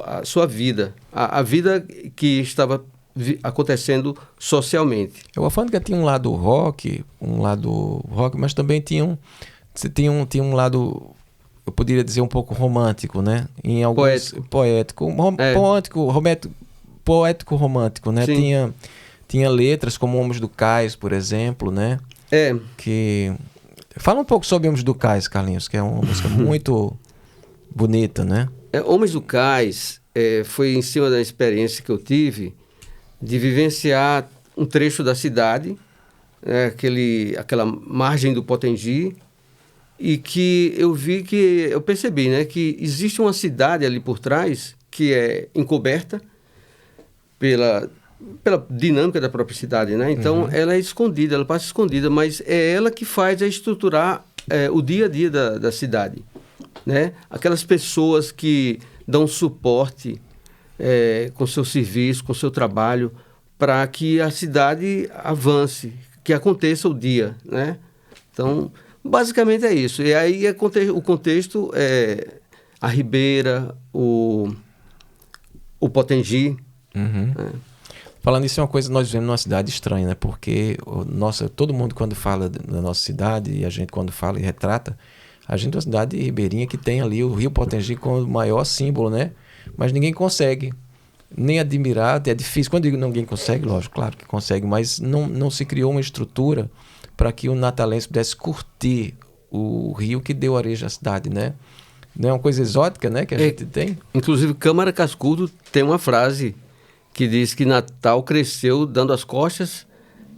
a sua vida. A vida que estava acontecendo socialmente. O Alfândega tinha um lado rock, mas também tinha um lado, eu poderia dizer, um pouco romântico, né? Em alguns poético romântico, né? Tinha letras como Homens do Cais, por exemplo, né? Que fala um pouco sobre Homens do Cais, Carlinhos, que é uma música muito bonita, né? Homens do Cais foi em cima da experiência que eu tive de vivenciar um trecho da cidade, aquela margem do Potengi, e que eu percebi, né, que existe uma cidade ali por trás que é encoberta pela dinâmica da própria cidade, né? Então ela é escondida, ela passa escondida, mas é ela que faz estruturar o dia a dia da cidade, né? Aquelas pessoas que dão suporte com seu serviço, com seu trabalho, para que a cidade avance, que aconteça o dia, né? Então, basicamente é isso. E aí o contexto é a Ribeira, o Potengi. Falando isso, é uma coisa que nós vivemos numa cidade estranha, né? Porque todo mundo quando fala da nossa cidade, e a gente quando fala e retrata, a gente é uma cidade ribeirinha que tem ali o Rio Potengi como o maior símbolo, né? Mas ninguém consegue nem admirar, é difícil. Quando eu digo ninguém consegue, lógico, claro que consegue, mas não se criou uma estrutura para que o natalense pudesse curtir o rio que deu areia à cidade, né? Não é uma coisa exótica, né, que a gente tem? Inclusive, Câmara Cascudo tem uma frase que diz que Natal cresceu dando as costas,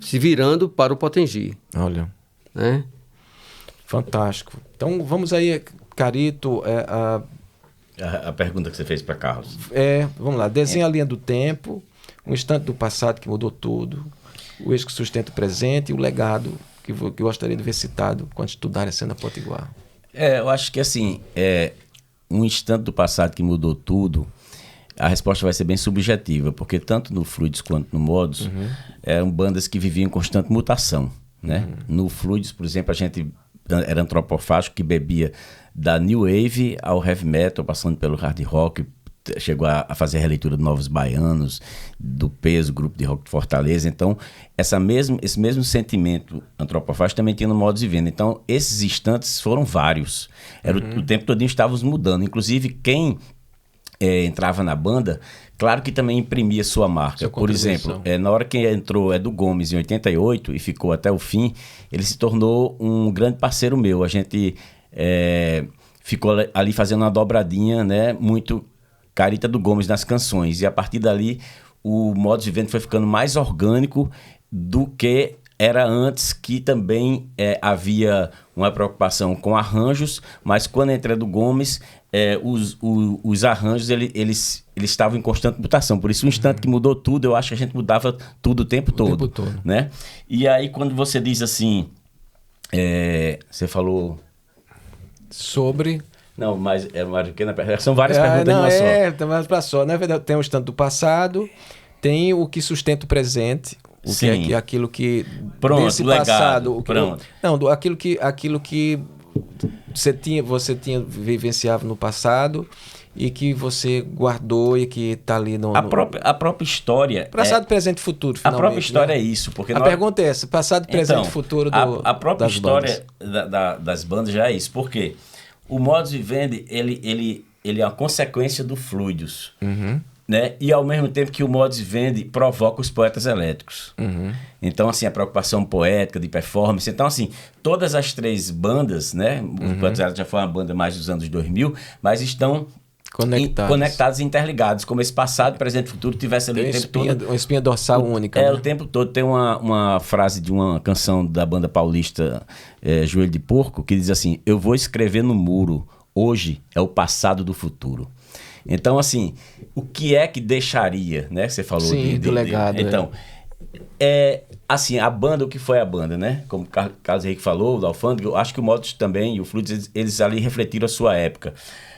se virando para o Potengi. Olha. Né? Fantástico. Então, vamos aí, Carito, A pergunta que você fez para Carlos. Vamos lá. Desenha a linha do tempo, um instante do passado que mudou tudo, o eixo que sustenta o presente e o legado que eu gostaria de ver citado quando estudar a cena potiguar. Eu acho que assim, um instante do passado que mudou tudo, a resposta vai ser bem subjetiva, porque tanto no Fluidos quanto no Modos eram bandas que viviam em constante mutação, né? No Fluidos, por exemplo, a gente era antropofágico, que bebia da New Wave ao Heavy Metal, passando pelo Hard Rock, chegou a fazer a releitura de Novos Baianos, do Peso, grupo de rock de Fortaleza. Então, esse mesmo sentimento antropofágico também tinha no Modos Vivendo. Então, esses instantes foram vários. O tempo todinho estávamos mudando. Inclusive, quem entrava na banda, claro que também imprimia sua marca. Por exemplo, na hora que entrou Edu Gomes em 88 e ficou até o fim, ele se tornou um grande parceiro meu. A gente ficou ali fazendo uma dobradinha, né, muito Carita do Gomes nas canções. E a partir dali, o Modos Vivendo foi ficando mais orgânico do que era antes, que também havia uma preocupação com arranjos, mas quando entra Edu Gomes, os arranjos eles estavam em constante mutação. Por isso, o instante que mudou tudo, eu acho que a gente mudava tudo o tempo todo. Né? E aí, quando você diz assim... você falou... Sobre... Não, mas são várias perguntas em uma só. Tem mais para só. Na verdade, tem o instante do passado, tem o que sustenta o presente, o que é aquilo que... Pronto, desse legado. Passado, o que, Pronto. Aquilo que você tinha vivenciado no passado e que você guardou e que está ali no... A própria história... Passado, presente e futuro, finalmente. A própria história né? É isso. Porque a pergunta é essa, passado, presente e futuro a própria das história bandas. Das bandas já é isso. Por quê? O modus vivendi, ele é uma consequência do Fluidos. Né? E ao mesmo tempo que o modus vivendi provoca os poetas elétricos. Então, assim, a preocupação poética, de performance. Então, assim, todas as 3 bandas, né? Os poetas elétricos já foi uma banda mais dos anos 2000, mas estão conectados e interligados, como esse passado, presente e futuro tivesse ali o tempo todo. Uma espinha dorsal única. O tempo todo. Tem uma frase de uma canção da banda paulista, Joelho de Porco, que diz assim: eu vou escrever no muro, hoje é o passado do futuro. Então, assim, o que é que deixaria, né? Você falou do legado. Então, assim, a banda, o que foi a banda, né? Como o Carlos Henrique falou, o Alfândega, eu acho que o Modus também e o Fluidos, eles ali refletiram a sua época.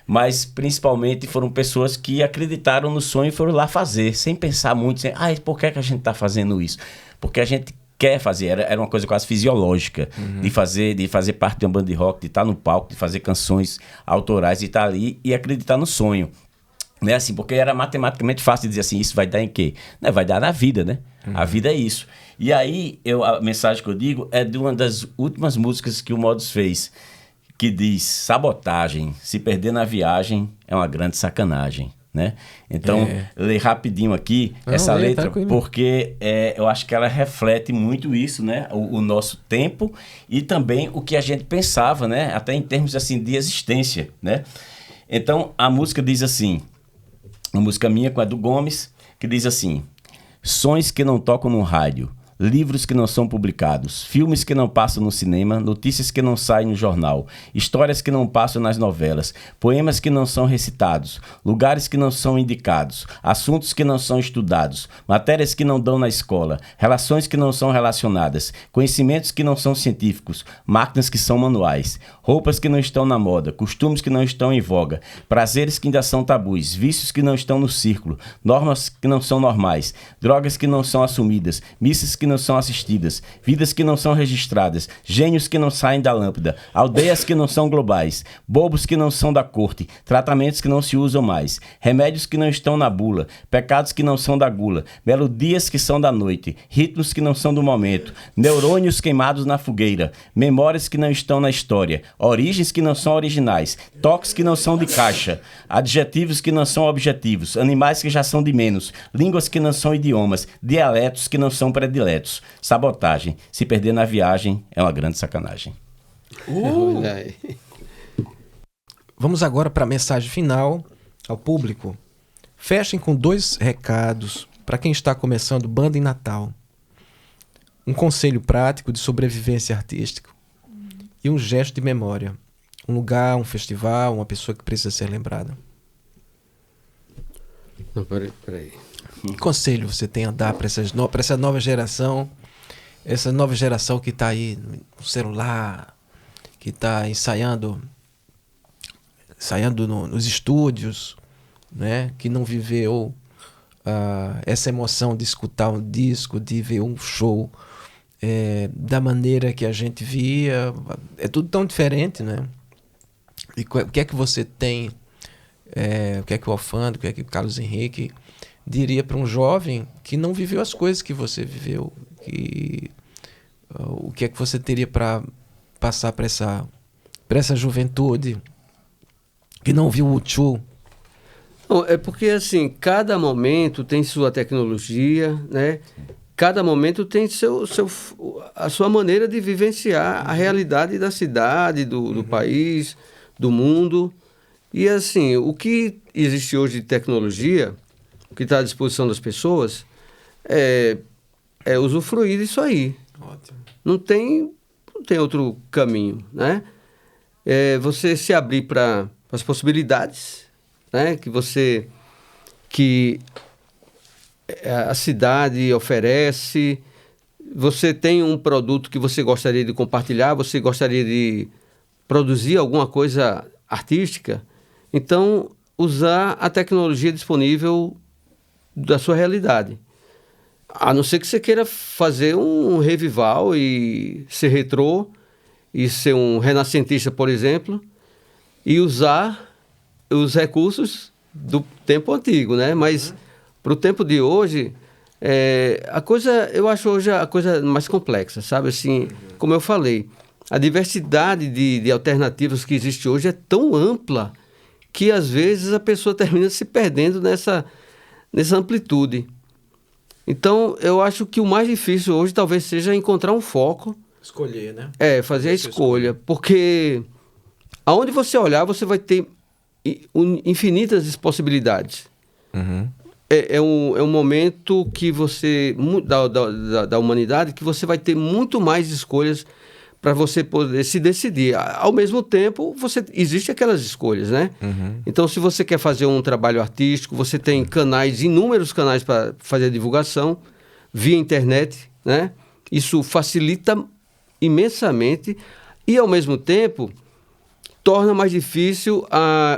Mas, principalmente, foram pessoas que acreditaram no sonho e foram lá fazer, sem pensar muito, por que a gente está fazendo isso? Porque a gente quer fazer, era uma coisa quase fisiológica, de fazer parte de uma banda de rock, de estar no palco, de fazer canções autorais, de estar ali e acreditar no sonho. Né? Assim, porque era matematicamente fácil dizer assim, isso vai dar em quê? Não, vai dar na vida, né? A vida é isso. E aí, a mensagem que eu digo é de uma das últimas músicas que o Modus fez, que diz: sabotagem, se perder na viagem é uma grande sacanagem. Né? Então, ler rapidinho aqui essa letra, porque eu acho que ela reflete muito isso, né? O nosso tempo e também o que a gente pensava, né? Até em termos assim, de existência. Né? Então, a música diz assim, uma música minha com a do Gomes, que diz assim: sons que não tocam no rádio, livros que não são publicados, filmes que não passam no cinema, notícias que não saem no jornal, histórias que não passam nas novelas, poemas que não são recitados, lugares que não são indicados, assuntos que não são estudados, matérias que não dão na escola, relações que não são relacionadas, conhecimentos que não são científicos, máquinas que são manuais, roupas que não estão na moda, costumes que não estão em voga, prazeres que ainda são tabus, vícios que não estão no círculo, normas que não são normais, drogas que não são assumidas, missas que não são assistidas, vidas que não são registradas, gênios que não saem da lâmpada, aldeias que não são globais, bobos que não são da corte, tratamentos que não se usam mais, remédios que não estão na bula, pecados que não são da gula, melodias que são da noite, ritmos que não são do momento, neurônios queimados na fogueira, memórias que não estão na história, origens que não são originais, toques que não são de caixa, adjetivos que não são objetivos, animais que já são de menos, línguas que não são idiomas, dialetos que não são prediletos. Sabotagem, se perder na viagem é uma grande sacanagem. Vamos agora para a mensagem final ao público. Fechem com 2 recados para quem está começando banda em Natal. Um conselho prático de sobrevivência artística e um gesto de memória. Um lugar, um festival, uma pessoa que precisa ser lembrada. Não, peraí. Que conselho você tem a dar para essa nova geração? Essa nova geração que está aí no celular, que está ensaiando nos estúdios, né? Que não viveu essa emoção de escutar um disco, de ver um show da maneira que a gente via. É tudo tão diferente, né? E o que é que você tem, o que é que o Alfândega, o que é que o Carlos Henrique diria para um jovem que não viveu as coisas que você viveu? O que é que você teria para passar para essa juventude que não viu o U2? Não, é porque, assim, cada momento tem sua tecnologia, né? Cada momento tem a sua maneira de vivenciar a realidade da cidade, do país, do mundo. E, assim, o que existe hoje de tecnologia, o que está à disposição das pessoas, é usufruir disso aí. Ótimo. Não tem outro caminho, né? Você se abrir para com as possibilidades, né, que a cidade oferece. Você tem um produto que você gostaria de compartilhar, você gostaria de produzir alguma coisa artística, então usar a tecnologia disponível da sua realidade. A não ser que você queira fazer um revival e ser retrô, e ser um renascentista, por exemplo, e usar os recursos do tempo antigo, né? Mas para o tempo de hoje, eu acho hoje a coisa mais complexa, sabe? Assim, como eu falei, a diversidade de alternativas que existe hoje é tão ampla que às vezes a pessoa termina se perdendo nessa amplitude. Então, eu acho que o mais difícil hoje talvez seja encontrar um foco. Escolher, né? Fazer a escolha. Porque aonde você olhar, você vai ter infinitas possibilidades. Uhum. É um momento que você, da humanidade, que você vai ter muito mais escolhas para você poder se decidir. Ao mesmo tempo, existe aquelas escolhas, né? Uhum. Então, se você quer fazer um trabalho artístico, você tem inúmeros canais para fazer a divulgação via internet, né? Isso facilita imensamente e, ao mesmo tempo, torna mais difícil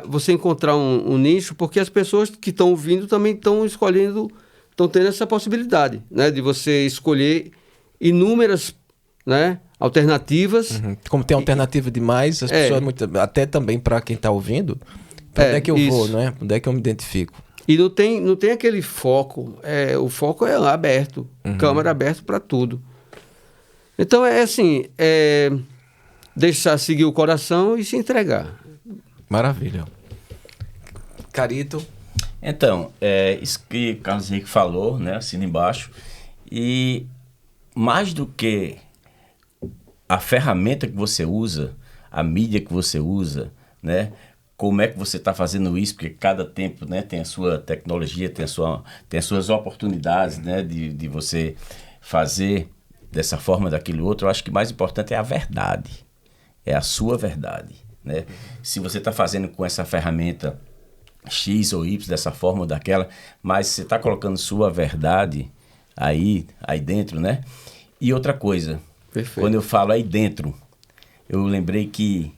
você encontrar um nicho, porque as pessoas que estão ouvindo também estão tendo essa possibilidade, né? De você escolher inúmeras, né, alternativas. Uhum. Como tem alternativa demais, as pessoas, até também para quem está ouvindo, para onde é que eu vou, né? Onde é que eu me identifico? E não tem aquele foco. O foco é aberto, câmera aberta para tudo. Então deixar seguir o coração e se entregar. Maravilha. Carito. Então, isso que o Carlos Henrique falou, né? Assina embaixo. E mais do que a ferramenta que você usa, a mídia que você usa, né? Como é que você está fazendo isso? Porque cada tempo, né, tem a sua tecnologia, tem as suas oportunidades, né, de você fazer dessa forma, daquele outro. Eu acho que o mais importante é a verdade. É a sua verdade, né? Se você está fazendo com essa ferramenta X ou Y, dessa forma ou daquela, mas você está colocando sua verdade aí dentro, né? E outra coisa, Perfeito. Quando eu falo aí dentro, eu lembrei que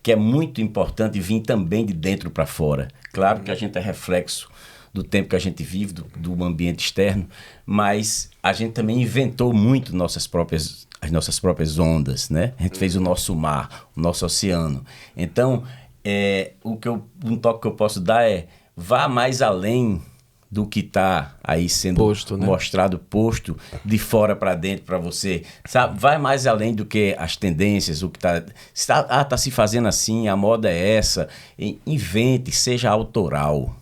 é muito importante vir também de dentro para fora. Claro que a gente é reflexo do tempo que a gente vive, do ambiente externo, mas a gente também inventou muito as nossas próprias ondas, né? A gente fez o nosso mar, o nosso oceano. Então, um toque que eu posso dar vá mais além do que está aí sendo mostrado, posto de fora para dentro para você, sabe? Vai mais além do que as tendências, o que tá se fazendo assim, a moda é essa. Invente, seja autoral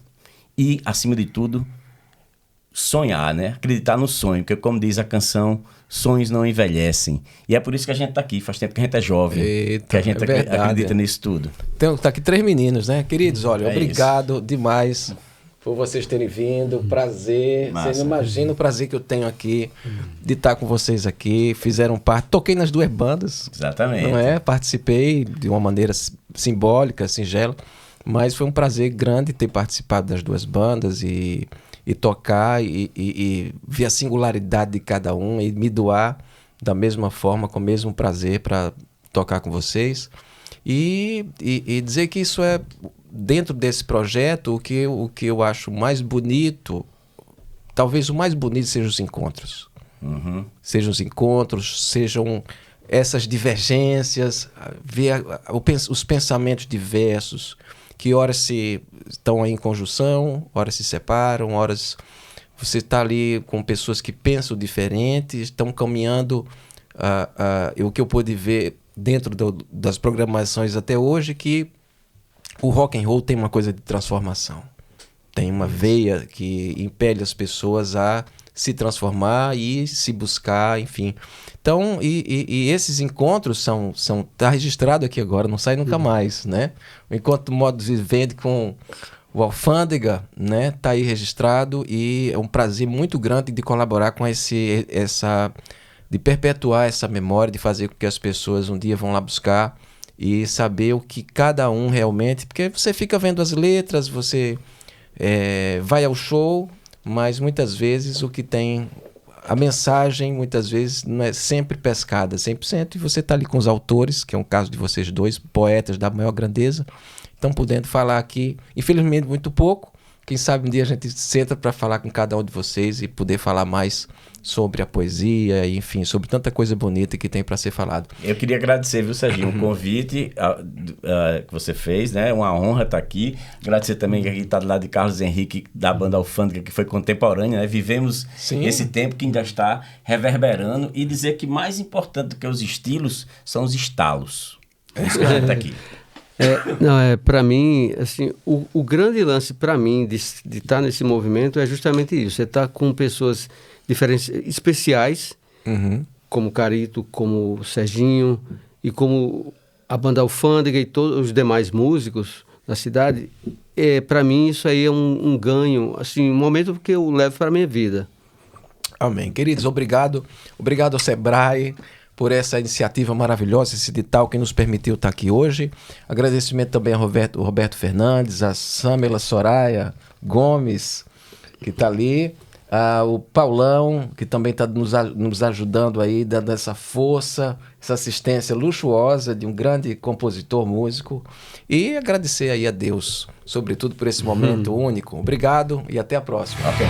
e, acima de tudo, sonhar, né? Acreditar no sonho, porque, como diz a canção, sonhos não envelhecem. E é por isso que a gente tá aqui, faz tempo que a gente é jovem. Eita, que a gente acredita nisso tudo. Então, tá aqui 3 meninos, né? Queridos, olha, obrigado demais por vocês terem vindo. Prazer. Você não imagina o prazer que eu tenho aqui de estar com vocês aqui. Fizeram parte. Toquei nas 2 bandas. Exatamente. Não é? Participei de uma maneira simbólica, singela. Mas foi um prazer grande ter participado das 2 bandas e tocar e ver a singularidade de cada um e me doar da mesma forma, com o mesmo prazer para tocar com vocês. E dizer que isso é, dentro desse projeto, o que eu acho mais bonito, talvez o mais bonito seja os encontros. Uhum. Sejam os encontros, sejam essas divergências, ver os pensamentos diversos, que horas estão aí em conjunção, horas se separam, horas você está ali com pessoas que pensam diferente, estão caminhando. O que eu pude ver dentro das programações até hoje, que o rock and roll tem uma coisa de transformação. Tem uma veia que impele as pessoas a se transformar e se buscar, enfim. Então, e esses encontros tá registrado aqui agora, não sai nunca mais, né? O encontro do Modus Vivendi com o Alfândega, né? Tá aí registrado e é um prazer muito grande de colaborar com de perpetuar essa memória, de fazer com que as pessoas um dia vão lá buscar e saber o que cada um realmente... Porque você fica vendo as letras, você vai ao show, mas muitas vezes o que tem... A mensagem, muitas vezes, não é sempre pescada 100%, e você está ali com os autores, que é um caso de vocês dois, poetas da maior grandeza, estão podendo falar aqui, infelizmente, muito pouco. Quem sabe um dia a gente senta para falar com cada um de vocês e poder falar mais sobre a poesia, enfim, sobre tanta coisa bonita que tem para ser falado. Eu queria agradecer, viu, Serginho, o convite que você fez, né? Uma honra estar aqui. Agradecer também que aqui está do lado de Carlos Henrique, da banda Alfândega, que foi contemporânea, né? Vivemos esse tempo que ainda está reverberando, e dizer que mais importante do que os estilos são os estalos. É isso que a gente está aqui. Para mim, assim, o grande lance para mim de estar nesse movimento é justamente isso. Você está com pessoas diferentes, especiais, como Carito, como Serginho e como a banda Alfândega e todos os demais músicos da cidade. Para mim isso aí é um ganho, assim, um momento que eu levo para a minha vida. Amém. Queridos, obrigado ao Sebrae por essa iniciativa maravilhosa, esse edital que nos permitiu estar aqui hoje. Agradecimento também ao Roberto Fernandes, a Samela Soraya Gomes, que está ali, o Paulão, que também está nos ajudando aí, dando essa força, essa assistência luxuosa de um grande compositor, músico. E agradecer aí a Deus, sobretudo por esse momento único. Obrigado e até a próxima. Okay.